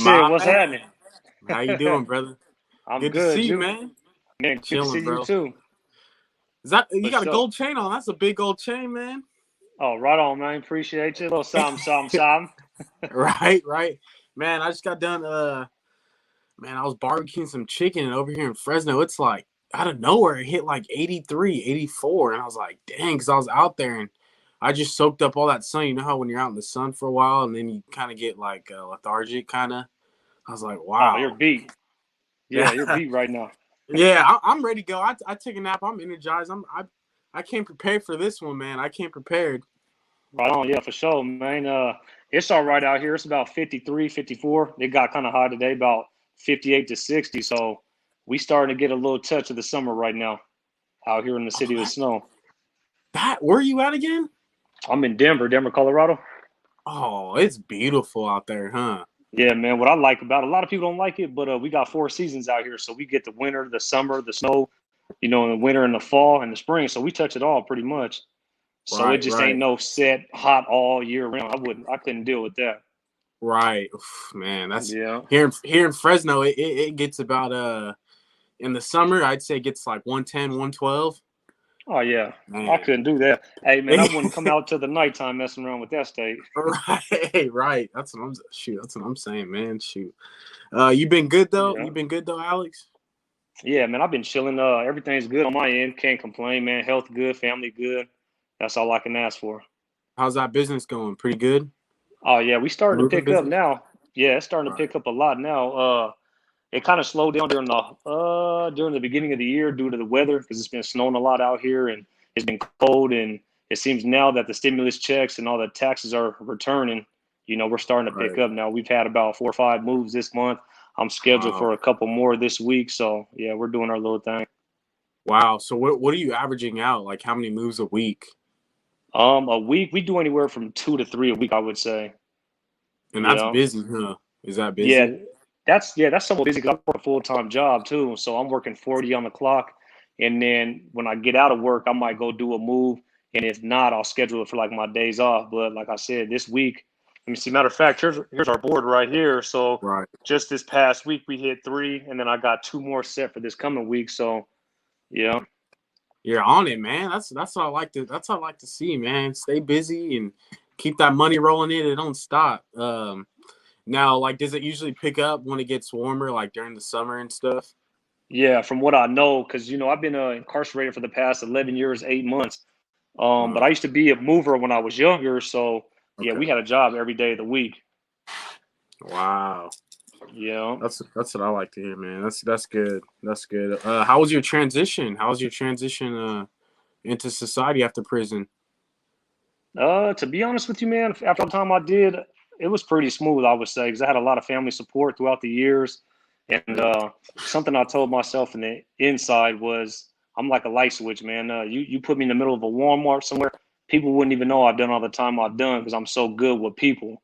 Sid, My what's man, happening? how you doing, brother? I'm Good to good. see you, You? man. Man, good to see Chilling, you bro. too. Is that you got What's a up? gold chain on? That's a big gold chain, man. Oh, right on, man. Appreciate you. A little something. Right, right. Man, I just got done. Man, I was barbecuing some chicken, and over here in Fresno, it's like out of nowhere, it hit like 83, 84, and I was like, dang, because I was out there and I just soaked up all that sun. You know how when you're out in the sun for a while, and then you kind of get like lethargic, kind of. I was like, Oh, you're wow. beat. Yeah, you're beat right now. Yeah, I'm ready to go. I take a nap. I'm energized. I came prepared for this one, man. I came prepared. Right on. Yeah, for sure, man. It's all right out here. It's about 53, 54. It got kind of high today, about 58 to 60. So we starting to get a little touch of the summer right now out here in the Oh, city of the snow. where are you at again? I'm in Denver, Colorado. Oh, it's beautiful out there, huh? Yeah, man. What I like about it, a lot of people don't like it, but we got four seasons out here. So we get the winter, the summer, the snow, in the winter and the fall and the spring. So we touch it all pretty much. So it Right, just ain't right, no set hot all year round. I couldn't deal with that. right. Oof, man, that's Yeah. here in Fresno. It gets about in the summer. I'd say it gets like 110, 112. Oh yeah. I Man, couldn't do that. Hey man, I wouldn't come out till the nighttime messing around with that state. right, right. That's what I'm shoot. That's what I'm saying, man. Shoot. You been good though. Yeah. You been good though, Alex. Yeah, man. I've been chilling. Everything's good on my end. Can't complain, man. Health good, family good. That's all I can ask for. How's that business going? Pretty good. Oh yeah, we The starting to roofing pick up business. now. Yeah, it's starting to Right. pick up a lot now. It kind of slowed down during the beginning of the year due to the weather because it's been snowing a lot out here and it's been cold, and it seems now that the stimulus checks and all the taxes are returning. We're starting to pick Right. up now. We've had about 4 or 5 moves this month. I'm scheduled Wow. for a couple more this week, so yeah, we're doing our little thing. Wow. So what are you averaging out? Like how many moves a week? A week we do anywhere from 2 to 3 a week, I would say. And that's Yeah. busy, huh? Is that Yeah, busy? that's somewhat busy because I work a full time job too. So I'm working 40 on the clock, and then when I get out of work, I might go do a move, and if not, I'll schedule it for like my days off. But like I said, this week, let me see. Matter of fact, here's our board right here. So Right. just this past week, we hit three, and then I got two more set for this coming week. So yeah, You're on it, man. That's what I like to that's what I like to see, man. Stay busy and keep that money rolling in. It don't stop. Now, like, does it usually pick up when it gets warmer, like during the summer and stuff? yeah. From what I know, because I've been incarcerated for the past 11 years, 8 months. But Uh, I used to be a mover when I was younger, so yeah, okay. we had a job every day of the week. Wow. Yeah. That's what I like to hear, man. That's good. That's good. How was your transition? How was your transition into society after prison? To be honest with you, man, after all the time I did, it was pretty smooth, I would say, because I had a lot of family support throughout the years. And Right. something I told myself in the inside was, I'm like a light switch, man. You put me in the middle of a Walmart somewhere, people wouldn't even know I've done all the time I've done because I'm so good with people. Right.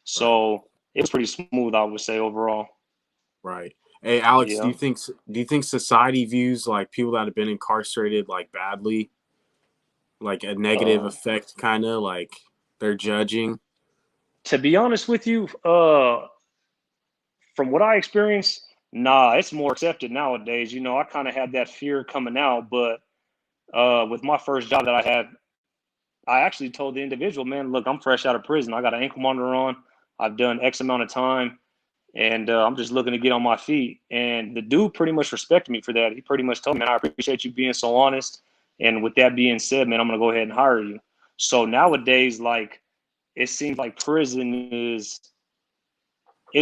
So it was pretty smooth, I would say, overall. Right. Hey, Alex, Yeah. do you think society views like people that have been incarcerated like badly, like a negative Uh, effect, kind of like they're judging? to be honest with you, from what I experienced, nah, it's more accepted nowadays. I kind of had that fear coming out, but with my first job that I had, I actually told the individual, man, look, I'm fresh out of prison. I got an ankle monitor on. I've done X amount of time, and I'm just looking to get on my feet. And the dude pretty much respected me for that. He pretty much told me, man, I appreciate you being so honest. And with that being said, man, I'm gonna go ahead and hire you. So nowadays, like, it seems like prison is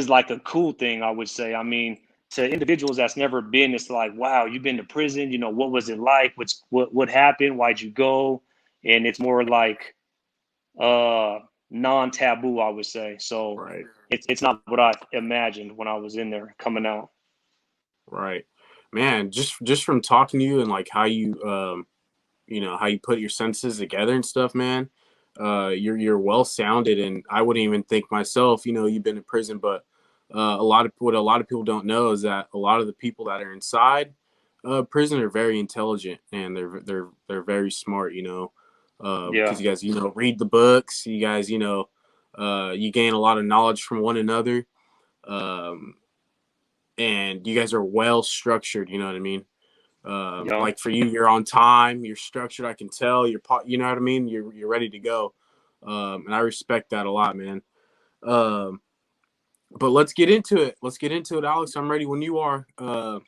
like a cool thing, I would say. I mean, to individuals that's never been, it's like, wow, you've been to prison. What was it like? What happened? Why'd you go? And it's more like uh non-taboo, I would say. So Right. it's not what I imagined when I was in there coming out. Right. Man, just from talking to you and like how you how you put your senses together and stuff, man. You're well sounded, and I wouldn't even think myself. You've been in prison, but a lot of people don't know is that a lot of the people that are inside prison are very intelligent and they're very smart. Yeah. Because you guys read the books, you guys you gain a lot of knowledge from one another. um, and you guys are well structured. You know what I mean? Yeah. Like for you, you're on time, you're structured. I can tell you know what I mean? You're ready to go. And I respect that a lot, man. Um, but let's get into it. Let's get into it, Alex. I'm ready when you are. I'm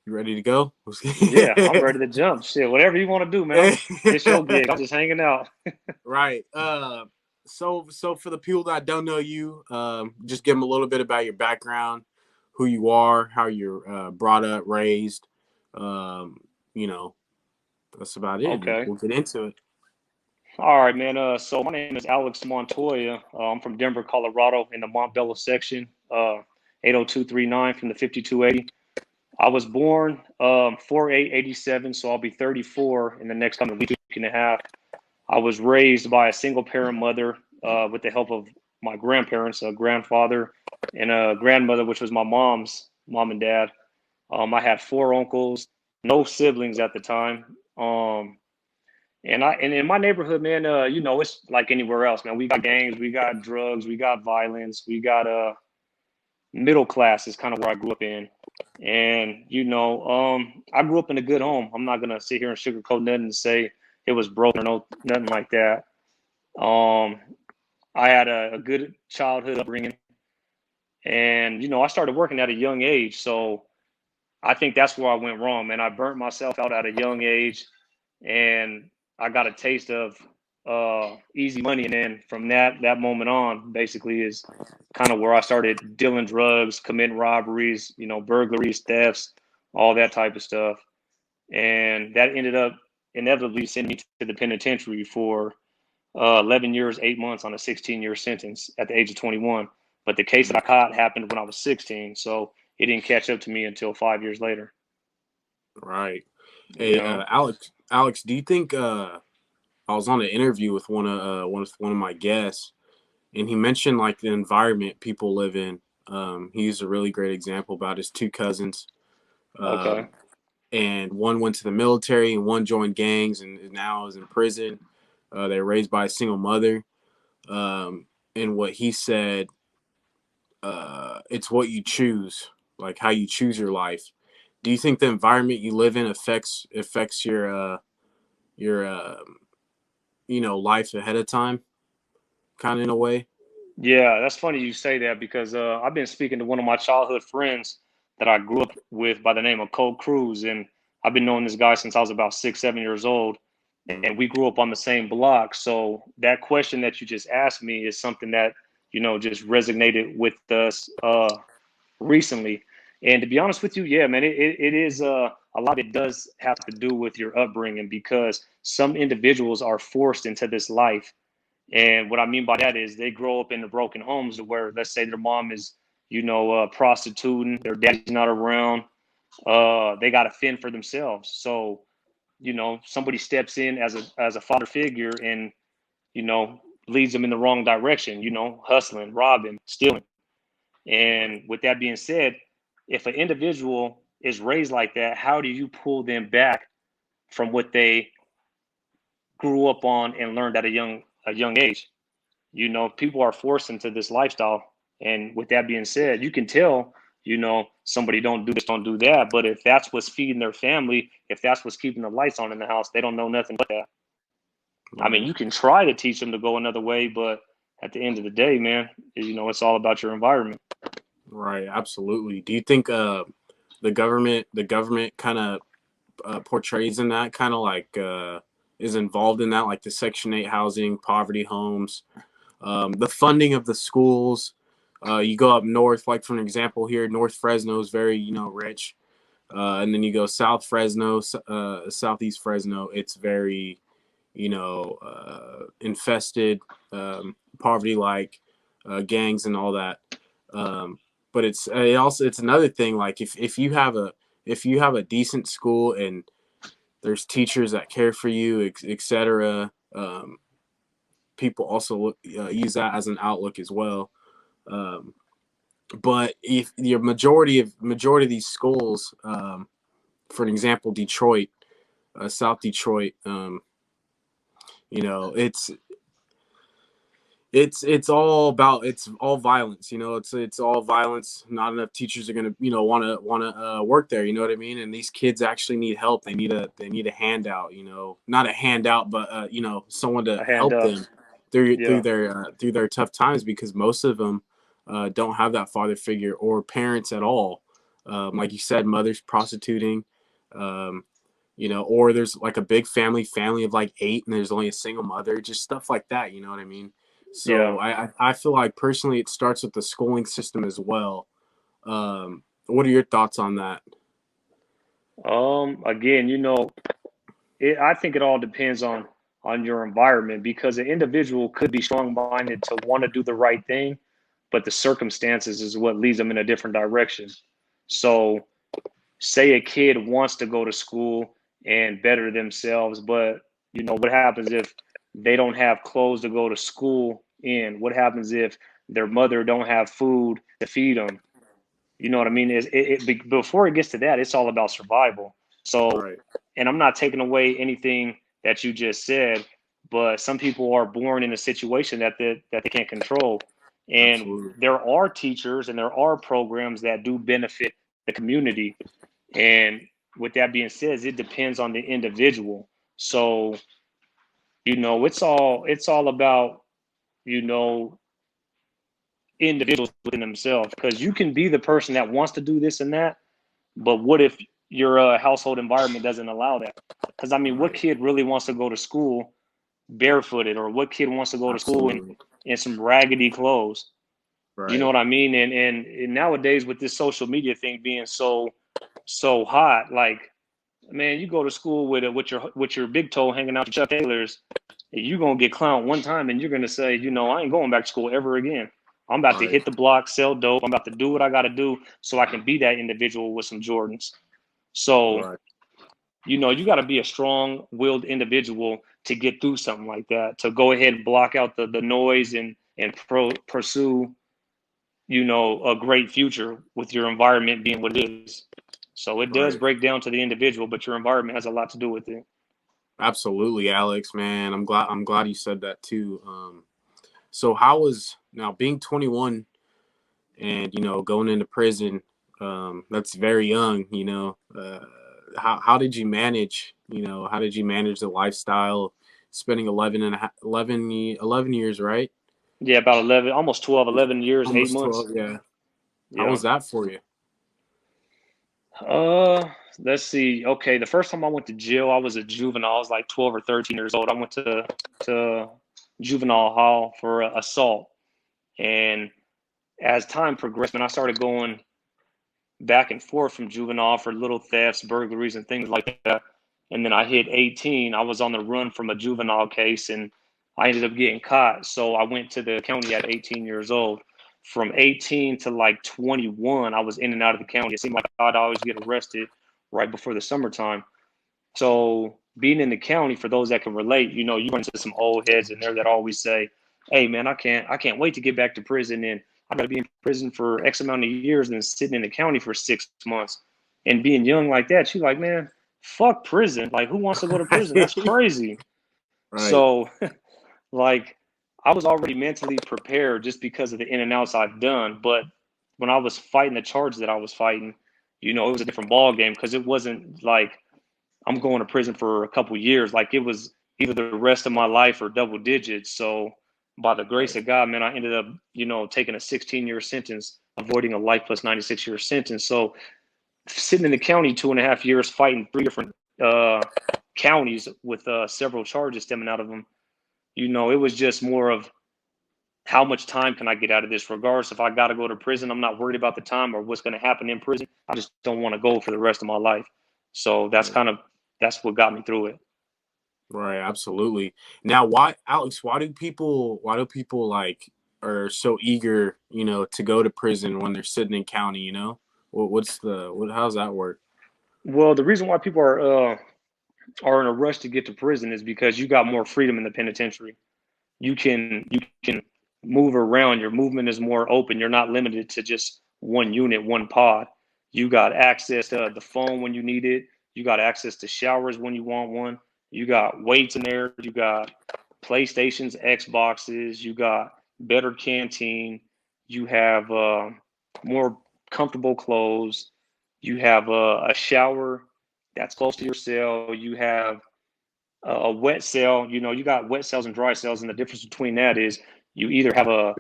You ready to go? yeah, I'm ready to jump. Shit, whatever you want to do, man. This your gig. I'm just hanging out. Right. So for the people that don't know you, just give them a little bit about your background, who you are, how you're brought up, raised. Um, you know, that's about it. And Okay. we'll get into it. All right, man. So my name is Alex Montoya. I'm from Denver, Colorado, in the Montbello section. 80239 from the 5280. I was born 4/8/87, so I'll be 34 in the next coming week and a half. I was raised by a single parent mother with the help of my grandparents, a grandfather and a grandmother, which was my mom's mom and dad. I had four uncles, no siblings at the time. And in my neighborhood, man, it's like anywhere else, man. We got gangs, we got drugs, we got violence, we got middle class is kind of where I grew up in. And I grew up in a good home. I'm not gonna sit here and sugarcoat nothing and say it was broken or no nothing like that. Um, I had a good childhood upbringing, and I started working at a young age. So I think that's where I went wrong, man. I burnt myself out at a young age, and I got a taste of easy money, and then from that moment on, basically is kind of where I started dealing drugs, committing robberies, burglaries, thefts, all that type of stuff, and that ended up inevitably sending me to the penitentiary for 11 years, 8 months on a 16-year sentence at the age of 21. But the case that I caught happened when I was 16, so it didn't catch up to me until 5 years later. Right. You Hey, know? Alex, do you think I was on an interview with one of my guests, and he mentioned like the environment people live in. He used a really great example about his two cousins, Okay. um, and one went to the military and one joined gangs and now is in prison. They were raised by a single mother. And what he said, it's what you choose, like how you choose your life. Do you think the environment you live in affects your life ahead of time, kind of in a way? Yeah, that's funny you say that because I've been speaking to one of my childhood friends that I grew up with by the name of Cole Cruz, and I've been knowing this guy since I was about 6, 7 years old, and we grew up on the same block. So that question that you just asked me is something that just resonated with us recently. And to be honest with you, yeah, man, it is a lot. It does have to do with your upbringing because some individuals are forced into this life, and what I mean by that is they grow up in the broken homes where, let's say, their mom is, prostituting, their daddy's not around, they got to fend for themselves. So, somebody steps in as a father figure and, you know, leads them in the wrong direction, hustling, robbing, stealing. And with that being said, if an individual is raised like that, how do you pull them back from what they grew up on and learned at a young age? People are forced into this lifestyle. And with that being said, you can tell, somebody don't do this, don't do that. But if that's what's feeding their family, if that's what's keeping the lights on in the house, they don't know nothing but that. I mean, Right. you can try to teach them to go another way, but at the end of the day, man, it's all about your environment. Right, absolutely. Do you think the government kind of portrays in that, kind of like is involved in that, like the Section 8 housing, poverty homes, the funding of the schools? You go up north, like for an example here, North Fresno is very rich, and then you go South Fresno, Southeast Fresno, it's very infested, poverty like gangs and all that. Um, but it's another thing. Like if you have a decent school and there's teachers that care for you, etc. People also use that as an outlook as well. Um, but if your majority of these schools, for an example, Detroit, South Detroit, it's it's all violence, you know. It's all violence. Not enough teachers are gonna, you know, want to work there, you know what I mean. And these kids actually need help. They need a handout, you know, not a handout, but you know, someone to A hand help up. them through Yeah. through their tough times, because most of them don't have that father figure or parents at all. Like you said, mothers prostituting, um, you know, or there's like a big family of like 8 and there's only a single mother, just stuff like that, you know what I mean. Yeah. So I feel like personally it starts with the schooling system as well. What are your thoughts on that? Again, I think it all depends on your environment, because an individual could be strong-minded to want to do the right thing, but the circumstances is what leads them in a different direction. So, say a kid wants to go to school and better themselves, but what happens if they don't have clothes to go to school in? What happens if their mother don't have food to feed them? You know what I mean? Before it gets to that, it's all about survival. So, Right. and I'm not taking away anything that you just said, but some people are born in a situation that they can't control. And Absolutely. there are teachers and there are programs that do benefit the community. And with that being said, it depends on the individual. So, it's all about, you know, individuals within themselves, because you can be the person that wants to do this and that, but what if your household environment doesn't allow that? Because I mean, what Right. kid really wants to go to school barefooted, or what kid wants to go to school Absolutely. in some raggedy clothes? You know Right. what I mean? And nowadays, with this social media thing being so hot, like, man, you go to school with your big toe hanging out your Chuck Taylors, you're gonna get clowned one time, and you're gonna say, I ain't going back to school ever again. I'm about to Right. hit the block, sell dope. I'm about to do what I got to do so I can be that individual with some Jordans. So, Right. you got to be a strong-willed individual to get through something like that, to go ahead and block out the noise and pursue, a great future with your environment being what it is. So it does Right. break down to the individual, but your environment has a lot to do with it. Absolutely, Alex, man. I'm glad you said that too. So how was now being 21 and, you know, going into prison? That's very young, you know. How did you manage, you know, how did you manage the lifestyle, spending 11 years, right? Yeah, about 11, almost 12, 11 years, eight Almost 12, months. yeah. How Yeah. was that for you? Uh, let's see. Okay, the first time I went to jail, I was a juvenile. I was like 12 or 13 years old. I went to juvenile hall for assault, and as time progressed, man, I started going back and forth from juvenile for little thefts, burglaries, and things like that. And then I hit 18. I was on the run from a juvenile case, and I ended up getting caught. So I went to the county at 18 years old. From 18 to like 21, I was in and out of the county. It seemed like I'd always get arrested right before the summertime. So being in the county, for those that can relate, you run into some old heads in there that always say, "Hey, man, I can't wait to get back to prison, and I got to be in prison for X amount of years, and then sitting in the county for 6 months." And being young like that, you're like, "Man, fuck prison! Like, who wants to go to prison? That's crazy." Right. So, like, I was already mentally prepared just because of the in and outs I've done. But when I was fighting the charge that I was fighting, it was a different ball game, because it wasn't like I'm going to prison for a couple years. Like, it was either the rest of my life or double digits. So by the grace Right. of God, man, I ended up, taking a 16-year sentence, avoiding a life plus 96-year sentence. So sitting in the county 2.5 years, fighting three different counties with several charges stemming out of them, it was just more of how much time can I get out of this? Regardless if I got to go to prison, I'm not worried about the time or what's going to happen in prison. I just don't want to go for the rest of my life. So Right. that's what got me through it. Right, absolutely. Now, why, Alex? Why do people like are so eager, you know, to go to prison when they're sitting in county? You know, what's the what? How's that work? Well, the reason why people are in a rush to get to prison is because you got more freedom in the penitentiary. You can move around. Your movement is more open. You're not limited to just one unit, one pod. You got access to the phone when you need it. You got access to showers when you want one. You got weights in there. You got PlayStations, Xboxes. You got better canteen, you have more comfortable clothes, you have a shower that's close to your cell, you have a wet cell. You know, you got wet cells and dry cells, and the difference between that is you either have a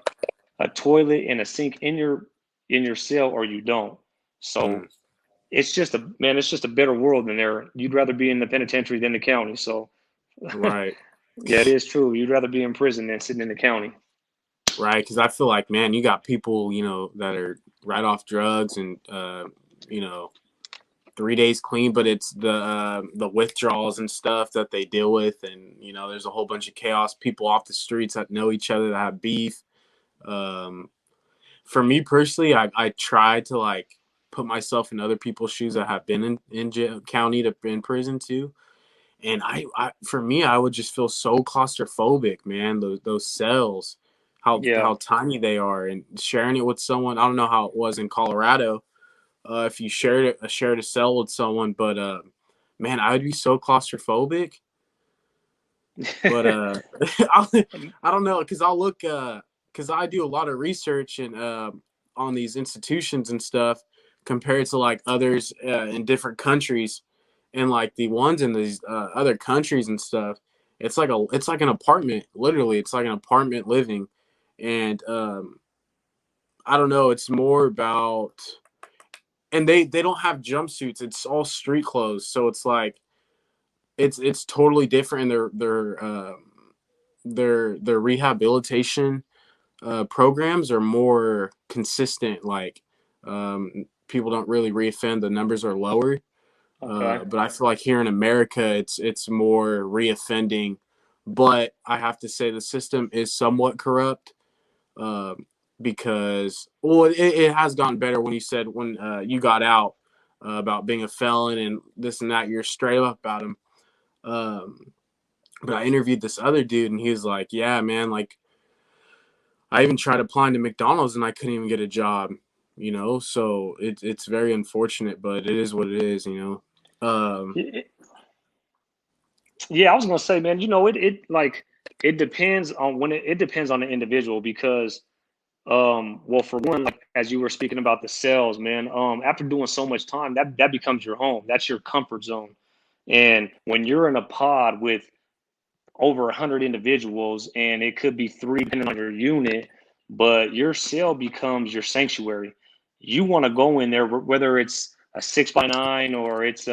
toilet and a sink in your cell or you don't. Mm, So it's just a man, it's just a better world than there. You'd rather be in the penitentiary than the county. So right. yeah, it is true. You'd rather be in prison than sitting in the county. Right, because I feel like, man, you got people, that are right off drugs and, 3 days clean, but it's the withdrawals and stuff that they deal with, and there's a whole bunch of chaos. People off the streets that know each other that have beef. Um, for me personally, I try to like put myself in other people's shoes that have been in jail, county to in prison too. And for me, I would just feel so claustrophobic, man. Those cells, Yeah. how tiny they are, and sharing it with someone. I don't know how it was in Colorado, if you shared a cell with someone, but man, I would be so claustrophobic. But I, I don't know, because I'll look, because I do a lot of research and on these institutions and stuff compared to like others in different countries, and like the ones in these other countries and stuff. It's like an apartment, literally. It's like an apartment living, and I don't know. It's more about, and they don't have jumpsuits. It's all street clothes, so it's like it's totally different. And their rehabilitation programs are more consistent. Like people don't really reoffend. The numbers are lower. Okay. But I feel like here in America, it's more reoffending. But I have to say the system is somewhat corrupt. Um, because it has gotten better. When you said when you got out about being a felon and this and that, you're straight up about him. Um, but I interviewed this other dude, and he was like, "Yeah, man, like I even tried applying to McDonald's and I couldn't even get a job, So it's very unfortunate, but it is what it is, Yeah, I was gonna say, man, you know, it like it depends on it depends on the individual because well, for one, like as you were speaking about the cells, man, after doing so much time, that becomes your home. That's your comfort zone. And when you're in a pod with over 100 individuals, and it could be three depending on your unit, but your cell becomes your sanctuary. You want to go in there, whether it's a 6x9 or it's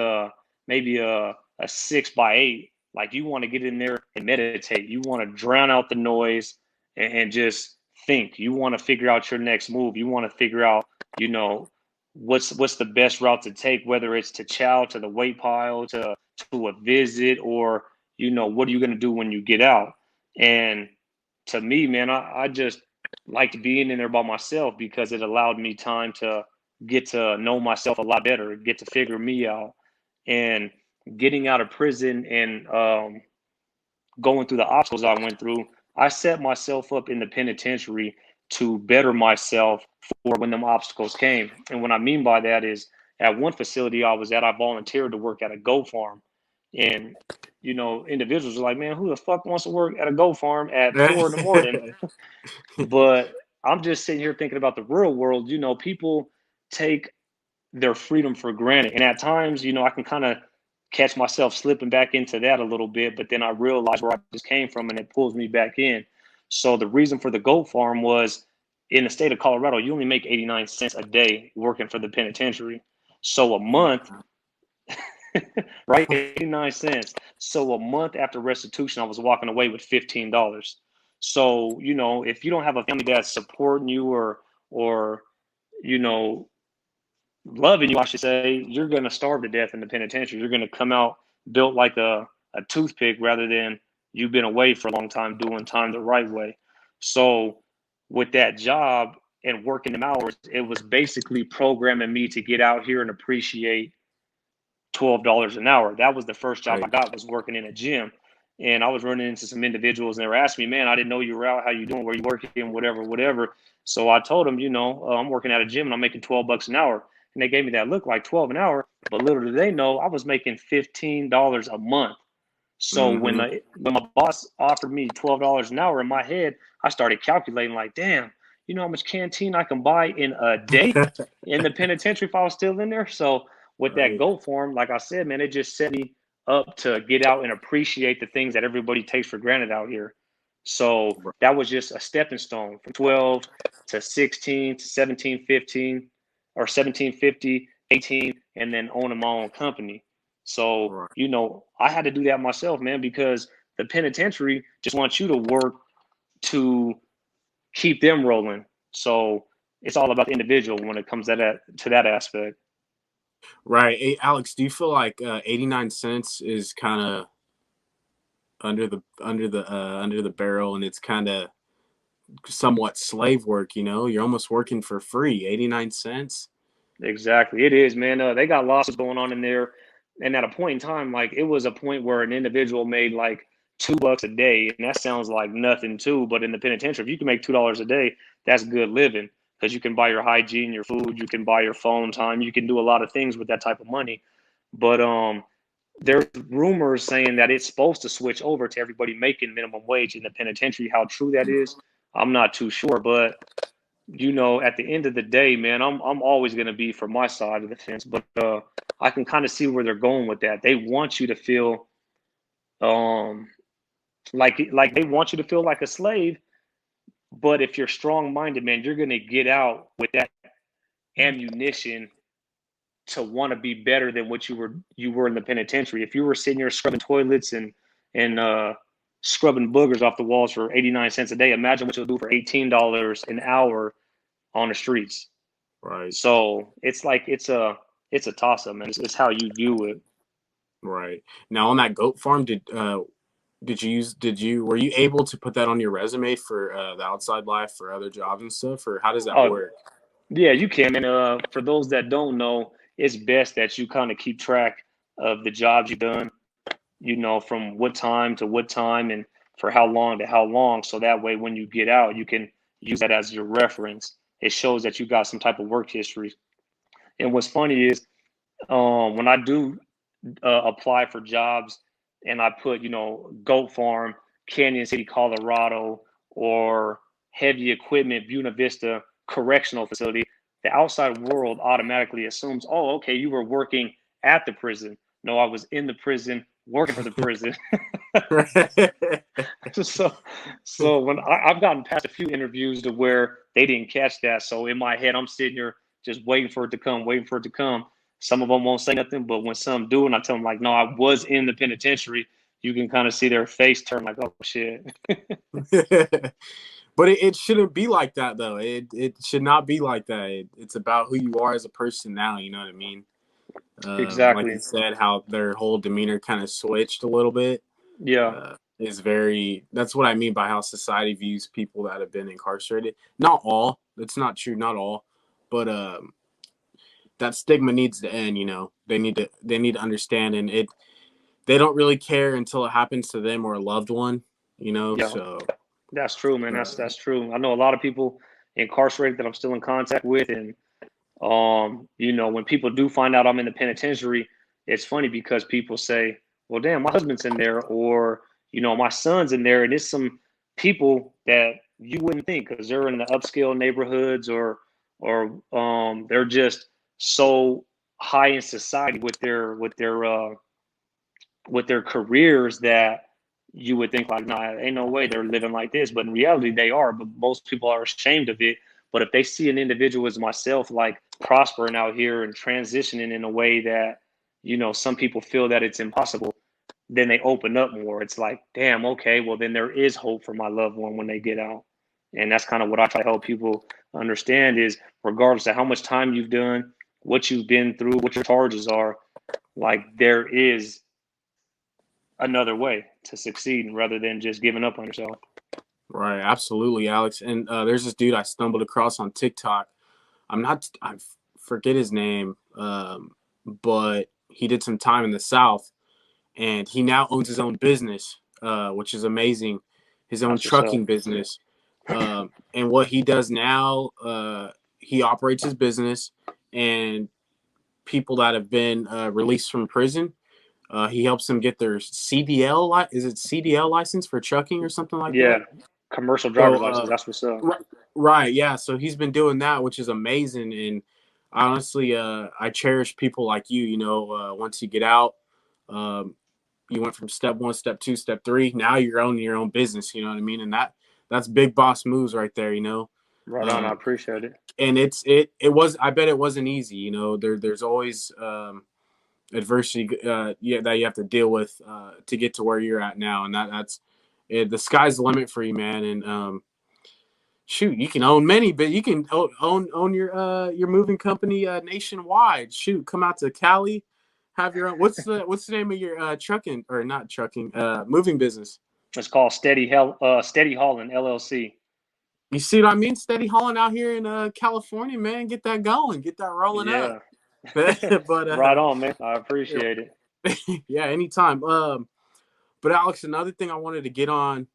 maybe a 6x8. Like you want to get in there and meditate. You want to drown out the noise and just think. You want to figure out your next move. You want to figure out, you know, what's the best route to take, whether it's to chow, to the weight pile, to a visit, or what are you going to do when you get out? And to me, man, I just liked being in there by myself because it allowed me time to get to know myself a lot better, get to figure me out. And getting out of prison and going through the obstacles I went through, I set myself up in the penitentiary to better myself for when them obstacles came. And what I mean by that is at one facility I was at, I volunteered to work at a goat farm. And, individuals are like, man, who the fuck wants to work at a goat farm at 4 in the morning? But I'm just sitting here thinking about the real world. People take their freedom for granted. And at times, I can kind of catch myself slipping back into that a little bit, but then I realize where I just came from and it pulls me back in. So the reason for the goat farm was in the state of Colorado, you only make 89 cents a day working for the penitentiary. So a month, right? 89 cents. So a month after restitution, I was walking away with $15. So, if you don't have a family that's supporting you or, you know, loving you, I should say, you're going to starve to death in the penitentiary. You're going to come out built like a toothpick rather than you've been away for a long time doing time the right way. So, with that job and working them hours, it was basically programming me to get out here and appreciate $12 an hour. That was the first job I Right. got, was working in a gym. And I was running into some individuals and they were asking me, man, I didn't know you were out. How you doing? Where you working? Whatever, whatever. So I told them, I'm working at a gym and I'm making $12 an hour. And they gave me that look like 12 an hour. But little do they know, I was making $15 a month. So Mm-hmm. when my boss offered me $12 an hour, in my head, I started calculating like, damn, you know how much canteen I can buy in a day in the penitentiary if I was still in there. So with that Right. GOAT form, like I said, man, it just set me up to get out and appreciate the things that everybody takes for granted out here. So that was just a stepping stone from 12 to 16 to 17, 15, or 17, 50, 18, and then owning my own company. So, Right. you know, I had to do that myself, man, because the penitentiary just wants you to work to keep them rolling. So it's all about the individual when it comes to that aspect. Right. Hey, Alex, do you feel like 89 cents is kind of under the barrel, and it's kind of somewhat slave work, you know? You're almost working for free. 89 cents. Exactly. It is, man. They got losses going on in there. And at a point in time, like it was a point where an individual made like $2 a day. And that sounds like nothing too. But in the penitentiary, if you can make $2 a day, that's good living because you can buy your hygiene, your food, you can buy your phone time, you can do a lot of things with that type of money. But there's rumors saying that it's supposed to switch over to everybody making minimum wage in the penitentiary. How true that is, I'm not too sure. But you know, at the end of the day, man, I'm always going to be for my side of the fence, but I can kind of see where they're going with that. They want you to feel um like they want you to feel like a slave, but if you're strong-minded, man, you're going to get out with that ammunition to want to be better than what you were in the penitentiary. If you were sitting here scrubbing toilets and scrubbing boogers off the walls for 89 cents a day, imagine what you'll do for $18 an hour on the streets. Right. So it's like it's a toss up, man. It's how you view it. Right. Now on that goat farm, did you were you able to put that on your resume for the outside life for other jobs and stuff, or how does that Oh work? yeah, you can. And for those that don't know, it's best that you kind of keep track of the jobs you've done. You know, from what time to what time and for how long to how long. So that way, when you get out, you can use that as your reference. It shows that you got some type of work history. And what's funny is when I do apply for jobs and I put, you know, Goat Farm, Canyon City, Colorado, or heavy equipment, Buena Vista Correctional Facility, the outside world automatically assumes, oh, okay, you were working at the prison. No, I was in the prison working for the prison. so, so when I've gotten past a few interviews to where they didn't catch that. So in my head, I'm sitting here just waiting for it to come, waiting for it to come. Some of them won't say nothing, but when some do, and I tell them like, no, I was in the penitentiary, you can kind of see their face turn like, oh shit. But it shouldn't be like that though. It should not be like that. It's about who you are as a person now. You know what I mean? Like you Exactly. said, how their whole demeanor kind of switched a little bit. Yeah. Is very. That's what I mean by how society views people that have been incarcerated. Not all. That's not true. Not all. But that stigma needs to end. You know, they need to understand, and they don't really care until it happens to them or a loved one. You know, Yeah. so. That's true, man. Uh, That's true. I know a lot of people incarcerated that I'm still in contact with, and you know, when people do find out I'm in the penitentiary, it's funny because people say, "Well, damn, my husband's in there," or you know, my son's in there, and it's some people that you wouldn't think because they're in the upscale neighborhoods or they're just so high in society with their careers that you would think like, nah, ain't no way they're living like this. But in reality, they are. But most people are ashamed of it. But if they see an individual as myself, like prospering out here and transitioning in a way that, you know, some people feel that it's impossible, then they open up more. It's like, damn, okay, well, then there is hope for my loved one when they get out. And that's kind of what I try to help people understand is regardless of how much time you've done, what you've been through, what your charges are, like there is another way to succeed rather than just giving up on yourself. Right, absolutely, Alex. And there's this dude I stumbled across on TikTok. I forget his name, but he did some time in the South, and he now owns his own business, which is amazing. His own That's what's up. trucking business, and what he does now, he operates his business, and people that have been released from prison, He helps them get their is it CDL license for trucking or something like Yeah, that? commercial So, driver's license. That's what's up. right, yeah. So he's been doing that, which is amazing. And honestly, I cherish people like you. You know, once you get out, um, you went from step one, step two, step three. Now you're owning your own business. You know what I mean? And that's big boss moves right there. You know, Right on. I um, appreciate it. and it was. I bet it wasn't easy. You know, there's always adversity, yeah, that you have to deal with to get to where you're at now, and that's it, the sky's the limit for you, man. And shoot, you can own many, but you can own your moving company nationwide. Shoot, come out to Cali, have your own. What's the name of your trucking or not trucking moving business? It's called Steady Hauling LLC. You see what I mean? Steady hauling out here in California, man. Get that going, get that rolling up. Yeah. But Right on, man. I appreciate it. yeah, anytime. But Alex, another thing I wanted to get on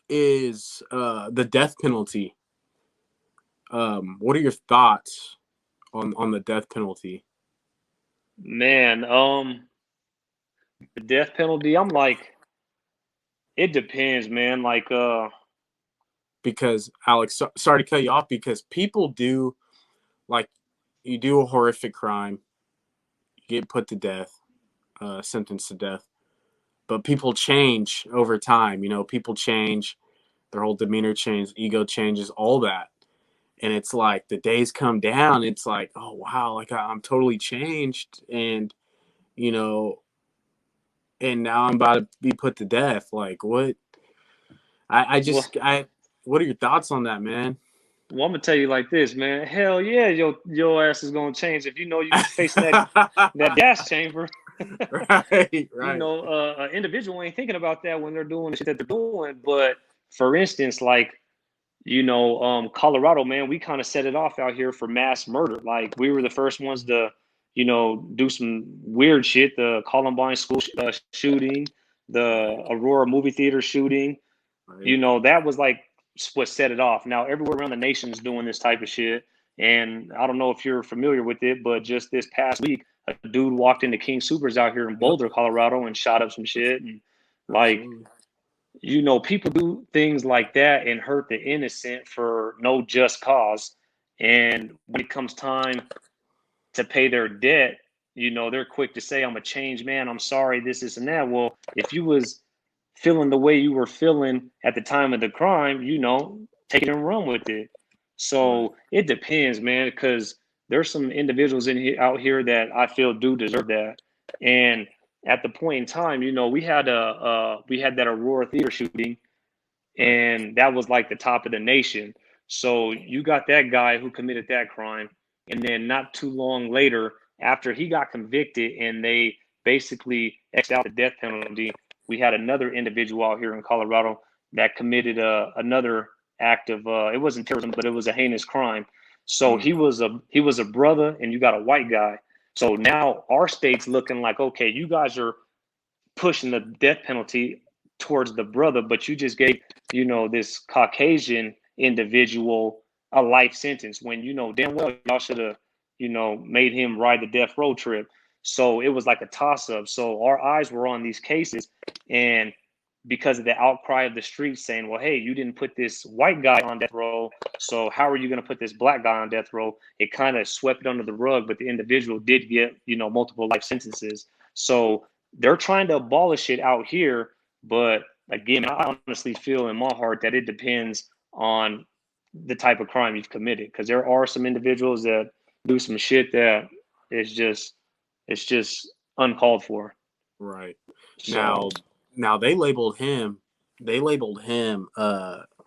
is the death penalty. What are your thoughts on the death penalty? Man, the death penalty, I'm like, it depends, man. Like, Because Alex, sorry to cut you off, because people do, like, you do a horrific crime, you get put to death, sentenced to death, but people change over time. You know, people change, their whole demeanor changes, ego changes, all that. And it's like the days come down. It's like, oh wow, like I'm totally changed, and you know, and now I'm about to be put to death. Like what? I well, just I. What are your thoughts on that, man? I'm gonna tell you like this, man. Hell yeah, your ass is gonna change if you know you facing that gas chamber. Right, You right. know, an individual ain't thinking about that when they're doing the shit that they're doing. But for instance, like, you know, Colorado, man, we kind of set it off out here for mass murder. Like, we were the first ones to, you know, do some weird shit. The Columbine school shooting, the Aurora movie theater shooting. You Right. know, that was like what set it off. Now, everywhere around the nation is doing this type of shit. And I don't know if you're familiar with it, but just this past week, a dude walked into King Supers out here in Yep. Boulder, Colorado, and shot up some shit. And like, Absolutely. you know, people do things like that and hurt the innocent for no just cause. And when it comes time to pay their debt, you know, they're quick to say, I'm a changed man. I'm sorry, this, and that. Well, if you was feeling the way you were feeling at the time of the crime, you know, take it and run with it. Right. So it depends, man, because there's some individuals in here out here that I feel do deserve that. And at the point in time, you know, we had that Aurora theater shooting, Right. and that was like the top of the nation. So you got that guy who committed that crime, and then not too long later, after he got convicted and they basically X'd out the death penalty, we had another individual out here in Colorado that committed another act of it wasn't terrorism, but it was a heinous crime. So Mm. he was a brother, and you got a white guy. So now our state's looking like, okay, you guys are pushing the death penalty towards the brother, but you just gave, you know, this Caucasian individual a life sentence when you know damn well y'all should have, you know, made him ride the death row trip. So it was like a toss up. So our eyes were on these cases, and because of the outcry of the streets saying, well, hey, you didn't put this white guy on death row, so how are you going to put this black guy on death row? It kind of swept it under the rug, but the individual did get, you know, multiple life sentences. So they're trying to abolish it out here, but again, I honestly feel in my heart that it depends on the type of crime you've committed, because there are some individuals that do some shit that is just it's just uncalled for. Right. So Now, now they labeled him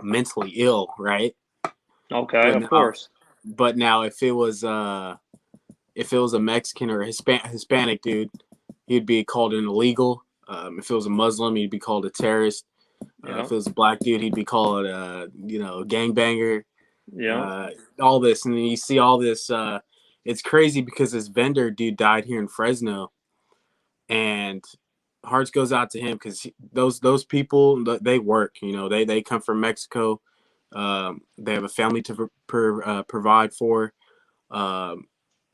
mentally ill, right? okay, But of now, course. if it was a Mexican or a Hispanic dude, he'd be called an illegal. If it was a Muslim, he'd be called a terrorist. Yeah, If it was a black dude, he'd be called a gangbanger. yeah. Uh, all this, and then you see all this. It's crazy because this vendor dude died here in Fresno, and hearts goes out to him because those people, they work. You know, they come from Mexico. They have a family to provide for, um,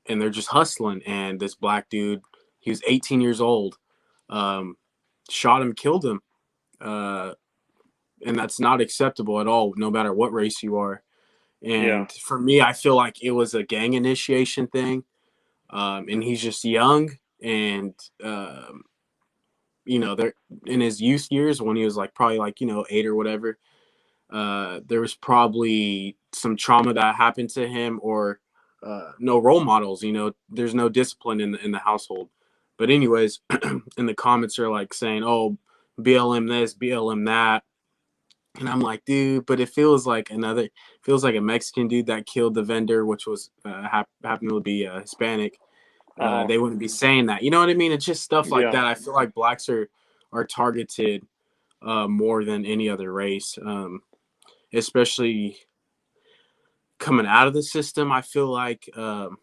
and they're just hustling. And this black dude, he was 18 years old. um, shot him, killed him. And that's not acceptable at all, no matter what race you are. Yeah. And for me, I feel like it was a gang initiation thing. And he's just young. And, there in his youth years when he was like probably like, 8 or whatever, there was probably some trauma that happened to him or no role models. There's no discipline in the household. But anyways, in the comments are like saying, "Oh, BLM this, BLM that," and I'm like, dude, but it feels like a Mexican dude that killed the vendor, which was happened to be Hispanic. Uh-huh. They wouldn't be saying that. You know what I mean? It's just stuff like Yeah. that. I feel like blacks are targeted more than any other race, especially coming out of the system. I feel like the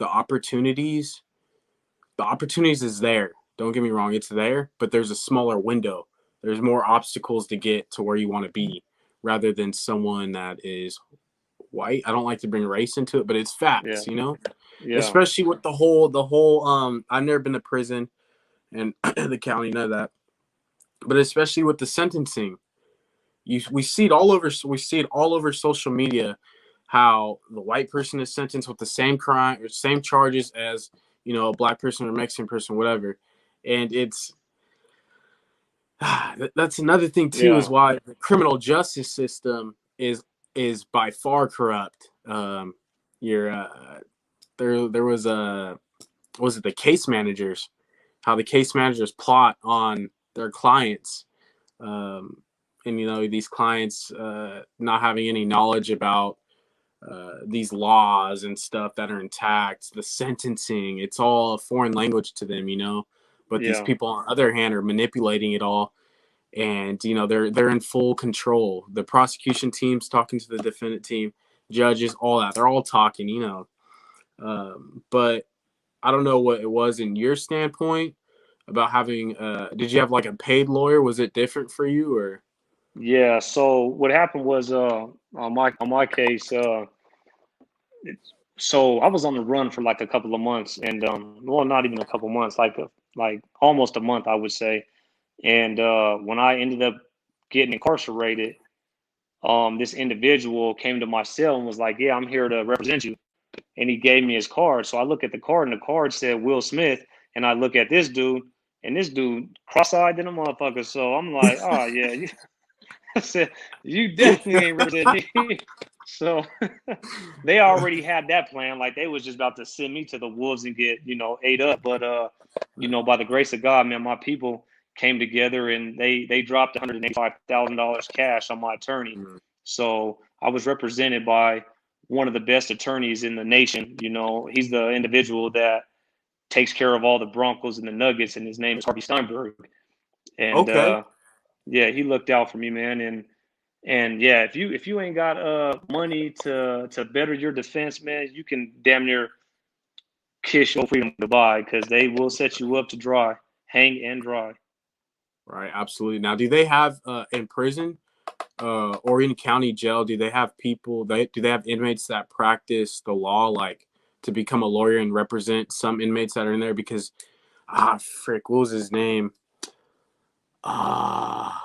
opportunities, the opportunities is there. Don't get me wrong, it's there, but there's a smaller window. There's more obstacles to get to where you want to be, rather than someone that is white. I don't like to bring race into it, but it's Yeah. facts. Yeah. Especially with the whole I've never been to prison and the county, none of that. But especially with the sentencing, we see it all over. We see it all over social media, how the white person is sentenced with the same crime or same charges as a black person or Mexican person, whatever. And it's that's another thing too, is Yeah. why the criminal justice system is by far corrupt. You're there was a was it the case managers, how the case managers plot on their clients, um, and these clients not having any knowledge about these laws and stuff that are intact, the sentencing, it's all a foreign language to them, but these Yeah. people on the other hand are manipulating it all, and they're in full control. The prosecution team's talking to the defendant team, judges, all that, they're all talking, but I don't know what it was in your standpoint about having. Did you have like a paid lawyer? Was it different for you, or? Yeah. So what happened was on my case, so I was on the run for like a couple of months, and well, not even a couple months, like almost a month, I would say. And when I ended up getting incarcerated, this individual came to my cell and was like, "Yeah, I'm here to represent you." And he gave me his card. So I look at the card, and the card said Will Smith, and I look at this dude, and this dude cross-eyed than a motherfucker. So I'm like, "Oh yeah," I said, "You definitely ain't represent me." So they already had that plan. Like they was just about to send me to the wolves and get, ate up. But by the grace of God, man, my people came together and they dropped $185,000 cash on my attorney. So I was represented by one of the best attorneys in the nation. He's the individual that takes care of all the Broncos and the Nuggets, and his name is Harvey Steinberg. And Okay. yeah, he looked out for me, man. And yeah, if you ain't got money to better your defense, man, you can damn near kiss your freedom goodbye, because they will set you up to dry, hang and dry. Right, absolutely. Now, do they have in prison, or in county jail? Do they have people? Do they have inmates that practice the law, like to become a lawyer and represent some inmates that are in there? Because frick, what was his name? Ah,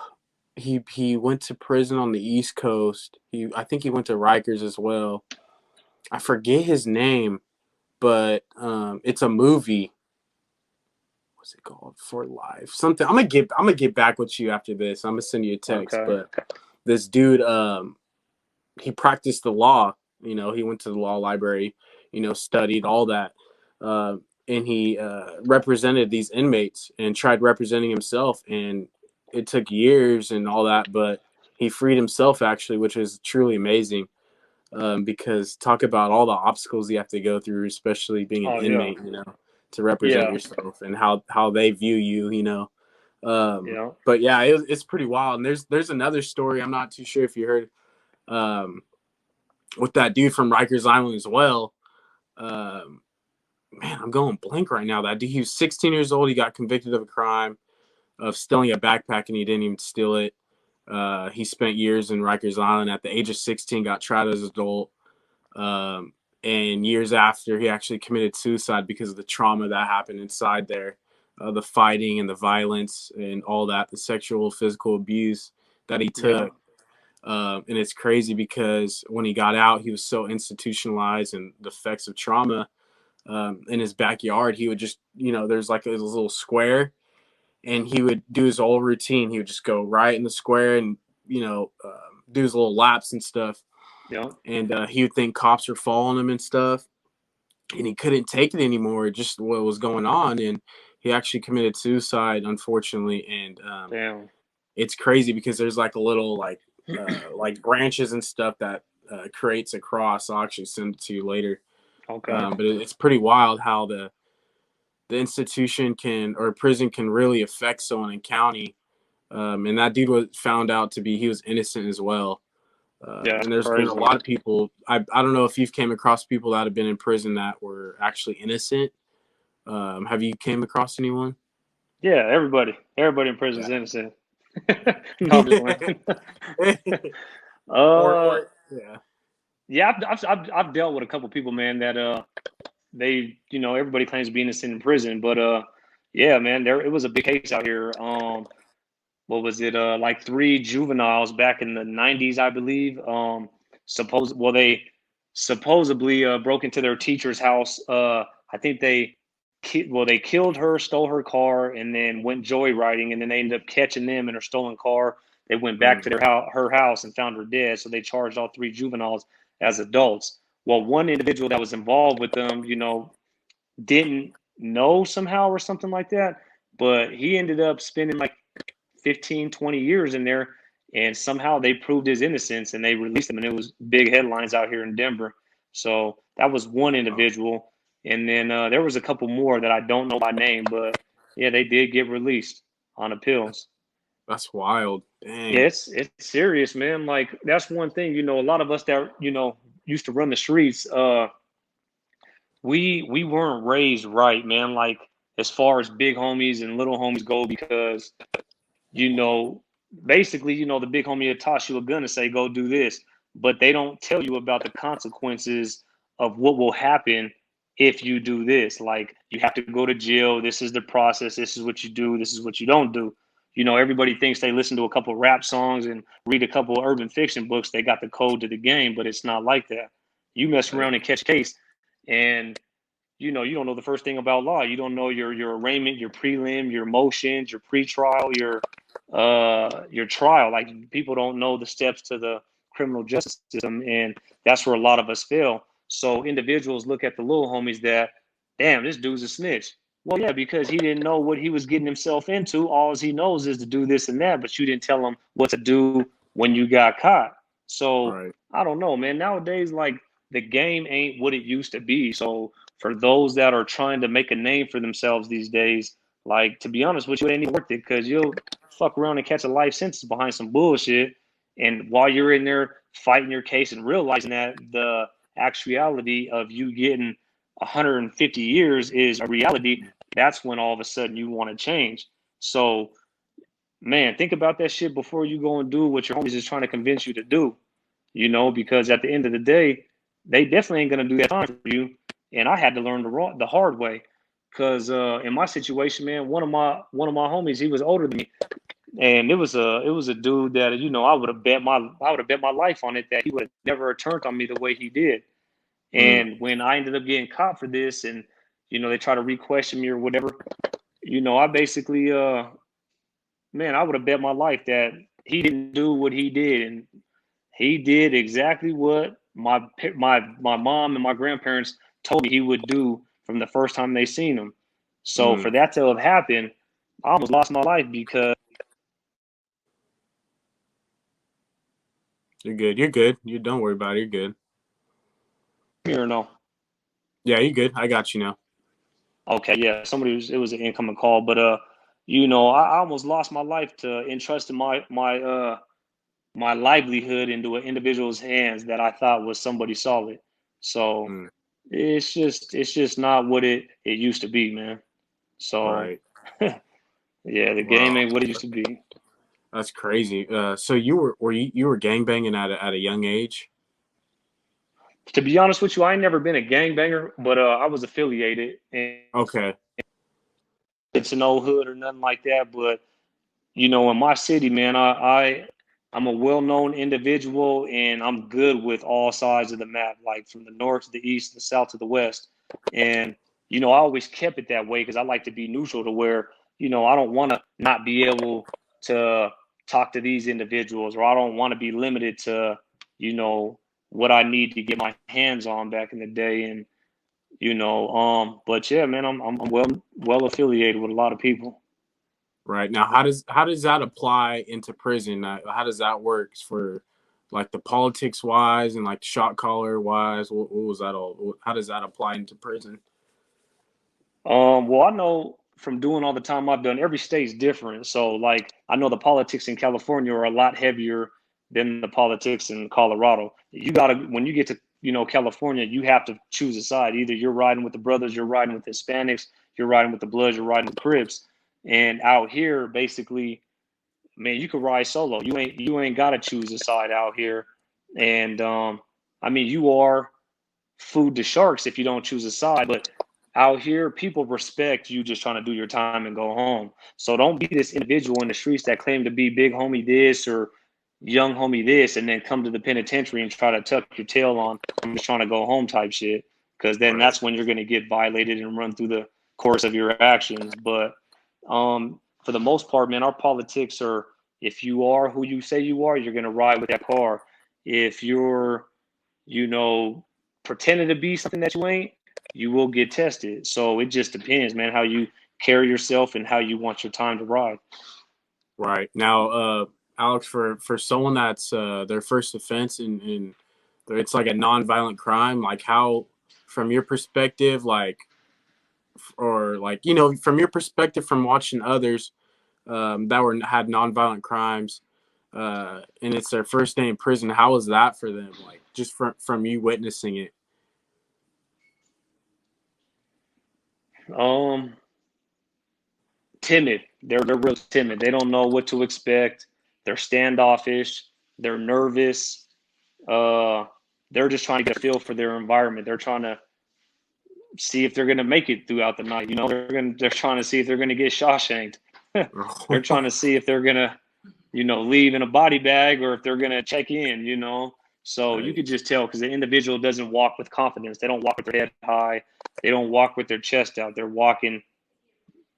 he went to prison on the East Coast. I think he went to Rikers as well. I forget his name, but it's a movie. What's it called? For Life, something. I'm gonna get back with you after this. I'm gonna send you a text. Okay. But this dude, he practiced the law. He went to the law library. Studied all that, and he represented these inmates and tried representing himself. And it took years and all that, but he freed himself actually, which is truly amazing. Because talk about all the obstacles you have to go through, especially being an Oh yeah. inmate, to represent Yeah. yourself and how they view you. Yeah. But yeah, it's pretty wild. And there's another story. I'm not too sure if you heard, um, with that dude from Rikers Island as well. Um, Man, I'm going blank right now. That dude, he was 16 years old. He got convicted of a crime of stealing a backpack, and he didn't even steal it. He spent years in Rikers Island. At the age of 16, got tried as an adult. Um, and years after, he actually committed suicide because of the trauma that happened inside there. the fighting and the violence and all that, the sexual, physical abuse that he Yeah. took. And it's crazy because when he got out, he was so institutionalized and the effects of trauma. In his backyard, he would just, there's like a little square, and he would do his whole routine. He would just go right in the square and, do his little laps and stuff. Yeah. And he would think cops were following him and stuff. And he couldn't take it anymore, just what was going on. And he actually committed suicide, unfortunately. And Damn. it's crazy because there's like a little like branches and stuff that creates a cross. I'll actually send it to you later. Okay. But it's pretty wild how the institution can, or prison can, really affect someone in county. And that dude was found out to be, he was innocent as well. Yeah, that's And there's a crazy. lot of people. I don't know if you've came across people that have been in prison that were actually innocent. Have you came across anyone? Yeah, everybody in prison is Yeah. innocent. No, I'm just playing. uh, or yeah. yeah, I've dealt with a couple people, man, that they, everybody claims to be innocent in prison, but yeah, man, there it was a big case out here. What was it? Like three juveniles back in the '90s, I believe. They supposedly broke into their teacher's house. I think they killed her, stole her car, and then went joyriding, and then they ended up catching them in her stolen car. They went back to her house and found her dead. So they charged all three juveniles as adults. Well, one individual that was involved with them, didn't know somehow or something like that, but he ended up spending like 15, 20 years in there, and somehow they proved his innocence and they released him, and it was big headlines out here in Denver. So that was one individual, and then there was a couple more that I don't know by name, but yeah, they did get released on appeals. That's wild. Yeah, Dang. it's serious, man. Like that's one thing, a lot of us that used to run the streets, we weren't raised right, man. Like as far as big homies and little homies go, because you know, basically, the big homie will toss you a gun and say, go do this. But they don't tell you about the consequences of what will happen if you do this. Like, you have to go to jail. This is the process. This is what you do. This is what you don't do. Everybody thinks they listen to a couple rap songs and read a couple urban fiction books. They got the code to the game, but it's not like that. You mess around Right. and catch a case, and you don't know the first thing about law. You don't know your arraignment, your prelim, your motions, your pretrial, your trial. Like people don't know the steps to the criminal justice system, and that's where a lot of us fail. So individuals look at the little homies that, damn, this dude's a snitch. Well, yeah, because he didn't know what he was getting himself into. All he knows is to do this and that, but you didn't tell him what to do when you got caught. So Right. I don't know, man. Nowadays, like the game ain't what it used to be. So for those that are trying to make a name for themselves these days, like to be honest with you, it ain't even worth it because you'll fuck around and catch a life sentence behind some bullshit. And while you're in there fighting your case and realizing that the actuality of you getting 150 years is a reality, that's when all of a sudden you want to change. So, man, think about that shit before you go and do what your homies is trying to convince you to do, because at the end of the day, they definitely ain't going to do that time for you. And I had to learn the hard way because in my situation, man, one of my homies, he was older than me, and it was a dude that I would have bet my life on it that he would have never turned on me the way he did. Mm. And when I ended up getting caught for this, and they try to re-question me or whatever, I basically man, I would have bet my life that he didn't do what he did, and he did exactly what my mom and my grandparents told me he would do from the first time they seen him. So Mm. for that to have happened, I almost lost my life because You're good. You're good. You don't worry about it. You're good. you know. Yeah, you're good. I got you now. Okay, yeah, it was an incoming call, but I almost lost my life to entrusting my livelihood into an individual's hands that I thought was somebody solid. So Mm. it's just not what it used to be, man. So Right. yeah, the game Wow. ain't what it used to be. That's crazy. So you were gangbanging at a young age? To be honest with you, I ain't never been a gangbanger, but I was affiliated, and Okay. to no hood or nothing like that, but in my city, man, I'm a well-known individual, and I'm good with all sides of the map, like from the north to the east, the south to the west. And I always kept it that way because I like to be neutral to where I don't want to not be able to talk to these individuals, or I don't want to be limited to you know what I need to get my hands on back in the day. And but yeah, man, I'm well affiliated with a lot of people. Right. Now, how does that apply into prison? How does that work for like the politics wise and like shot caller wise? What was that all? How does that apply into prison? Well, I know from doing all the time I've done, every state's different. So, like, I know the politics in California are a lot heavier than the politics in Colorado. You gotta, when you get to, California, you have to choose a side. Either you're riding with the brothers, you're riding with Hispanics, you're riding with the Bloods, you're riding with Crips. And out here, basically, man, you could ride solo. You ain't gotta choose a side out here. And I mean, you are food to sharks if you don't choose a side. But out here, people respect you just trying to do your time and go home. So don't be this individual in the streets that claim to be big homie this or young homie this, and then come to the penitentiary and try to tuck your tail on, I'm just trying to go home type shit. Because then Right. that's when you're going to get violated and run through the course of your actions. But for the most part, man, our politics are, if you are who you say you are, you're going to ride with that car. If you're you know, pretending to be something that you ain't, you will get tested. So it just depends, man, how you carry yourself and how you want your time to ride. Right. Now, Alex, for someone that's their first offense and it's like a nonviolent crime, like how, from your perspective, like, or like, from your perspective from watching others that had nonviolent crimes, and it's their first day in prison, how was that for them? Like, just from you witnessing it. Um, Timid. They're real timid. They don't know what to expect. They're standoffish. They're nervous. Uh, they're just trying to get a feel for their environment. They're trying to see if they're going to make it throughout the night. They're trying to see if they're going to get Shawshanked. They're trying to see if they're going to leave in a body bag or if they're going to check in. So you Right. could just tell because the individual doesn't walk with confidence. They don't walk with their head high. They don't walk with their chest out. They're walking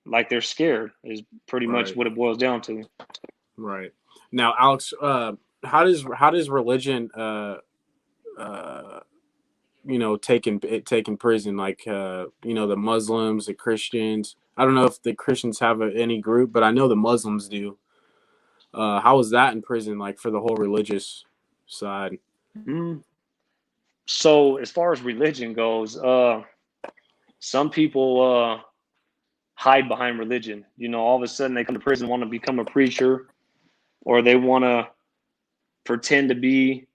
like they're scared, is pretty much Right. what it boils down to. Right. Now, Alex, how does religion uh taken prison, like the Muslims, the Christians? I don't know if the Christians have any group, but I know the Muslims do. How was that in prison, like for the whole religious side? Mm. So as far as religion goes, some people hide behind religion. All of a sudden they come to prison, want to become a preacher, or they want to pretend to be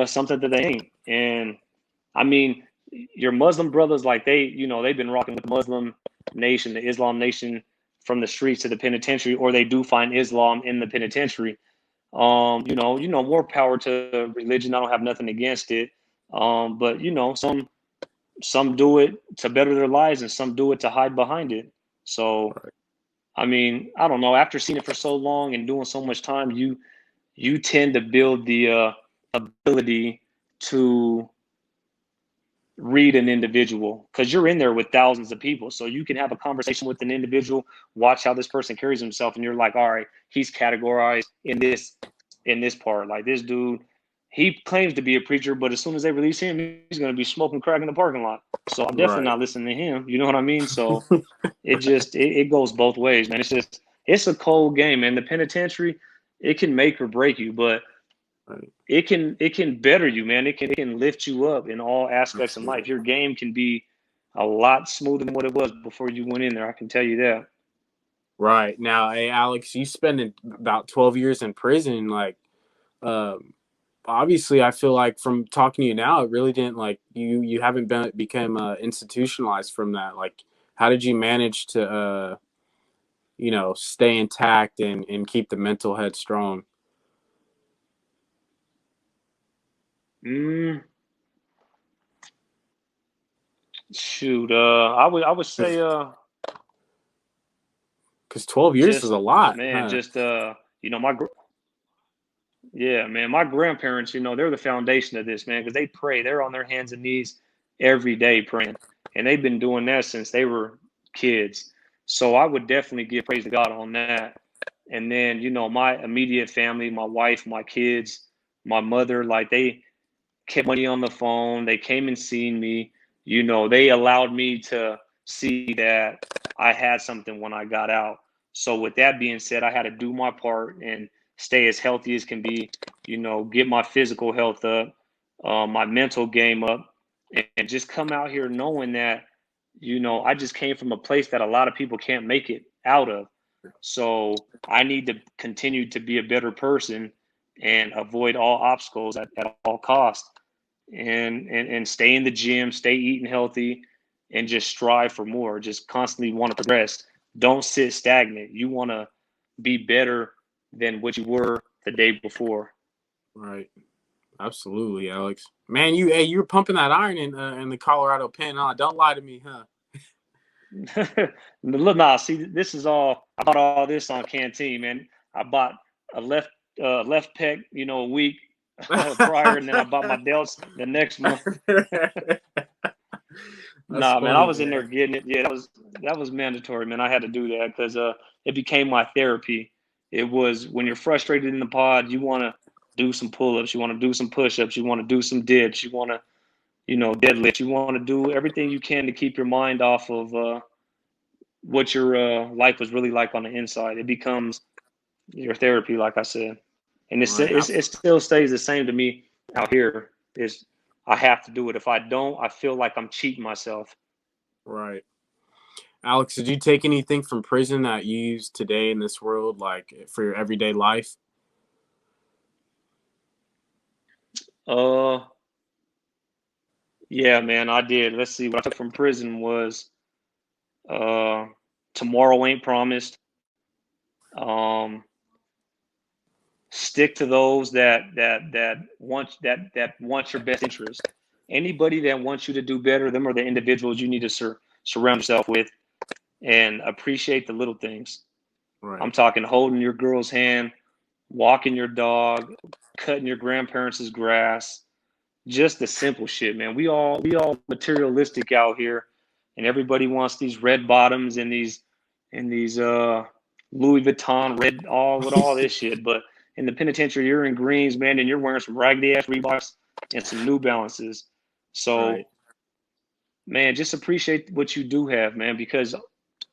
something that they ain't. And I mean, your Muslim brothers, like they've been rocking with the Muslim nation, the Islam nation, from the streets to the penitentiary, or they do find Islam in the penitentiary. More power to religion. I don't have nothing against it. But some do it to better their lives, and some do it to hide behind it. So Right. I mean, I don't know. After seeing it for so long and doing so much time, you tend to build the ability to read an individual because you're in there with thousands of people. So you can have a conversation with an individual, watch how this person carries himself, and you're like, all right, he's categorized in this part. Like this dude, he claims to be a preacher, but as soon as they release him, he's gonna be smoking crack in the parking lot. So I'm definitely Right. not listening to him. You know what I mean? So it goes both ways, man. It's a cold game, man. The penitentiary, it can make or break you, but Right. it can better you, man. It can lift you up in all aspects of life. Absolutely. Your game can be a lot smoother than what it was before you went in there. I can tell you that. Right. Now, hey, Alex, you spent about 12 years in prison. Like, um, obviously, I feel like from talking to you now, it really didn't, like, you haven't become institutionalized from that. Like, how did you manage to stay intact and keep the mental head strong? Mm, shoot, I would say Because 12 years is Just a lot, man, huh? just you know, yeah, man, my grandparents, you know, they're the foundation of this, man, because they pray. They're on their hands and knees every day praying, and they've been doing that since they were kids. So I would definitely give praise to God on that. And then, you know, my immediate family, my wife, my kids, my mother, like they kept money on the phone. They came and seen me. You know, they allowed me to see that I had something when I got out. So with that being said, I had to do my part and stay as healthy as can be. You know, get my physical health up, my mental game up, and just come out here knowing that, you know, I just came from a place that a lot of people can't make it out of. So I need to continue to be a better person and avoid all obstacles at all costs and stay in the gym, stay eating healthy, and just strive for more. Just constantly want to progress. Don't sit stagnant. You want to be better than what you were the day before. Right. Absolutely, Alex. Man, you were pumping that iron in the Colorado pen. Huh? Don't lie to me, huh? Look, nah, see, this is all. I bought all this on Canteen, man. I bought a left pec, you know, a week prior, and then I bought my delts the next month. That's Nah, man, I funny, was in there man. getting it. Yeah, that was mandatory, man. I had to do that because it became my therapy. It was when you're frustrated in the pod, you want to do some pull-ups, you want to do some push-ups, you want to do some dips, you want to, you know, deadlift, you want to do everything you can to keep your mind off of what your life was really like on the inside. It becomes your therapy, like I said, and Right. it still stays the same to me out here. Is I have to do it. If I don't, I feel like I'm cheating myself. Right. Alex, did you take anything from prison that you use today in this world, like for your everyday life? Uh, yeah, man, I did. Let's see. What I took from prison was uh, tomorrow ain't promised. Um, Stick to those that want your best interest. Anybody that wants you to do better, them are the individuals you need to surround yourself with, and appreciate the little things. I'm Right. talking holding your girl's hand, walking your dog, cutting your grandparents' grass, just the simple shit, man. We all materialistic out here, and everybody wants these red bottoms and these Louis Vuitton red all with all this shit. But in the penitentiary, you're in greens, man, and you're wearing some raggedy ass Reeboks and some New Balances. Right. So, man, just appreciate what you do have, man, because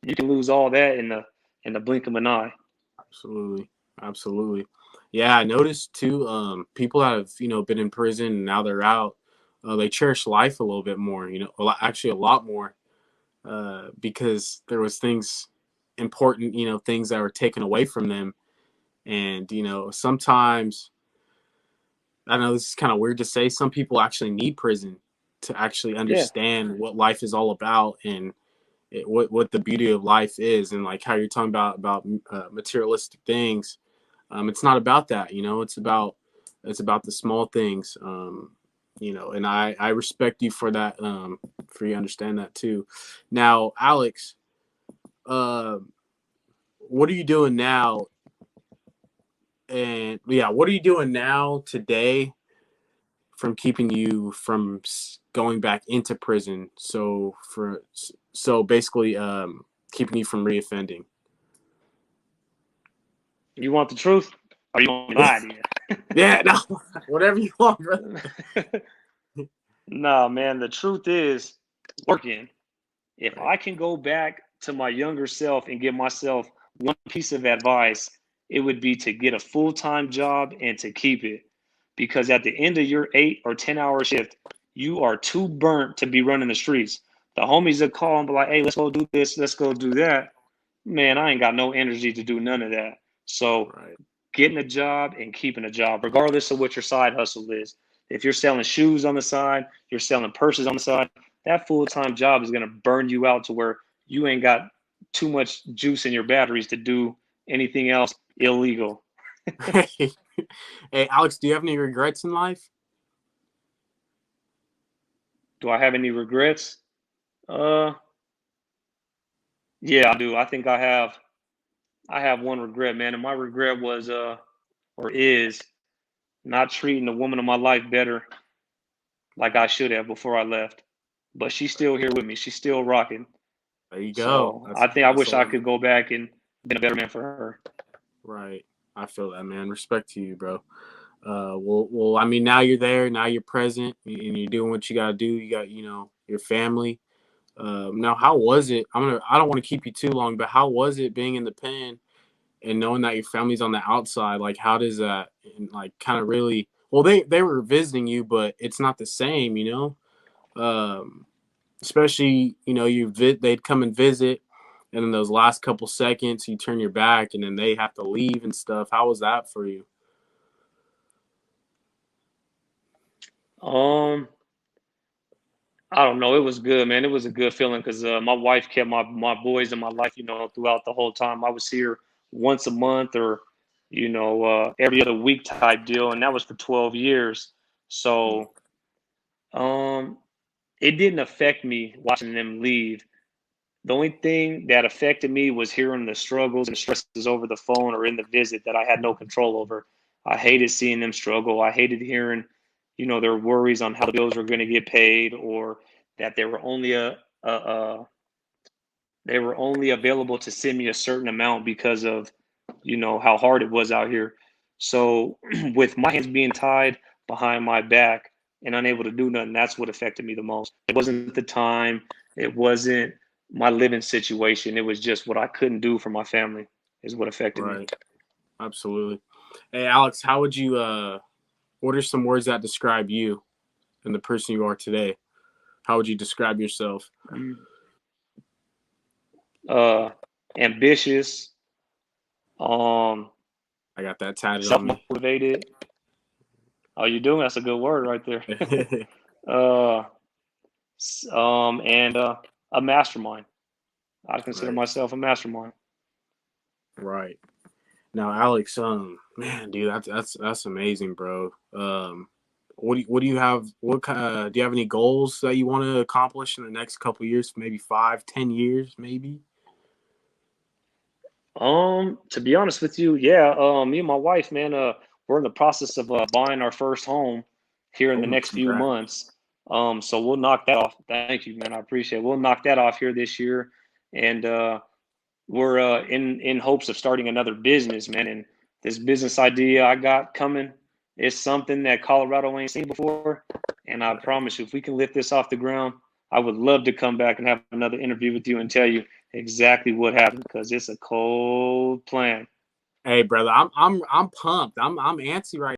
you can lose all that in the blink of an eye. Absolutely. Absolutely. Yeah, I noticed too, people that have, been in prison and now they're out, they cherish life a little bit more, actually a lot more, because there was things important, things that were taken away from them. And, sometimes, I know this is kind of weird to say, some people actually need prison to actually Yeah, understand what life is all about and what the beauty of life is, and like how you're talking about materialistic things. It's not about that, it's about the small things, and I respect you for that, for you to understand that too. Now, Alex, uh, what are you doing now? And yeah, what are you doing now today from keeping you from going back into prison? So basically, keeping you from reoffending. you want the truth, or you want me to lie to Yeah, no, whatever you want, bro. you? No, man, the truth is working. If Right, I can go back to my younger self and give myself one piece of advice, it would be to get a full time job and to keep it. Because at the end of your 8 or 10 hour shift, you are too burnt to be running the streets. The homies that call and be like, hey, let's go do this, let's go do that. Man, I ain't got no energy to do none of that. So right, getting a job and keeping a job, regardless of what your side hustle is. If you're selling shoes on the side, you're selling purses on the side, that full time job is going to burn you out to where you ain't got too much juice in your batteries to do anything else illegal. right. Hey, Alex, do you have any regrets in life? Do I have any regrets? Uh, yeah, I do. I think I have. I have one regret, man, and my regret was or is not treating the woman of my life better like I should have before I left. But she's still here with me. She's still rocking. There you go. So I think I That's wish I all. could go back and been a better man for her. Right. I feel that, man. Respect to you, bro. Well, I mean, now you're there, now you're present, and you're doing what you got to do. You got, your family. Now, how was it? I don't want to keep you too long, but how was it being in the pen and knowing that your family's on the outside? Like, how does that, like, kind of really? Well, they were visiting you, but it's not the same, Especially, they'd come and visit, and in those last couple seconds, you turn your back, and then they have to leave and stuff. How was that for you? Um, I don't know. It was good, man. It was a good feeling because my wife kept my boys in my life, throughout the whole time. I was here once a month or, every other week type deal, and that was for 12 years. So, um, it didn't affect me watching them leave. The only thing that affected me was hearing the struggles and stresses over the phone or in the visit that I had no control over. I hated seeing them struggle. I hated hearing, their worries on how the bills were going to get paid or that they were only available to send me a certain amount because of, how hard it was out here. So with my hands being tied behind my back and unable to do nothing, that's what affected me the most. It wasn't the time. It wasn't my living situation. It was just what I couldn't do for my family is what affected me. Right. Absolutely. Hey, Alex, how would you, what are some words that describe you and the person you are today? How would you describe yourself? Uh, ambitious, um, I got that tatted on me. self-motivated. Oh, you doing? That's a good word right there. uh, and a mastermind. I consider Right. myself a mastermind. Right. Now, Alex, man, dude, that's amazing, bro. What do you have? Do you have any goals that you want to accomplish in the next couple of years? Maybe 5, 10 years, maybe. To be honest with you, yeah, me and my wife, man, we're in the process of buying our first home here in the Oh, next few congrats. months. So we'll knock that off. Thank you, man. I appreciate it. We'll knock that off here this year, and we're in hopes of starting another business, man. And this business idea I got coming is something that Colorado ain't seen before. And I Right. promise you, if we can lift this off the ground, I would love to come back and have another interview with you and tell you exactly what happened because it's a cold plan. Hey, brother, I'm pumped. I'm antsy right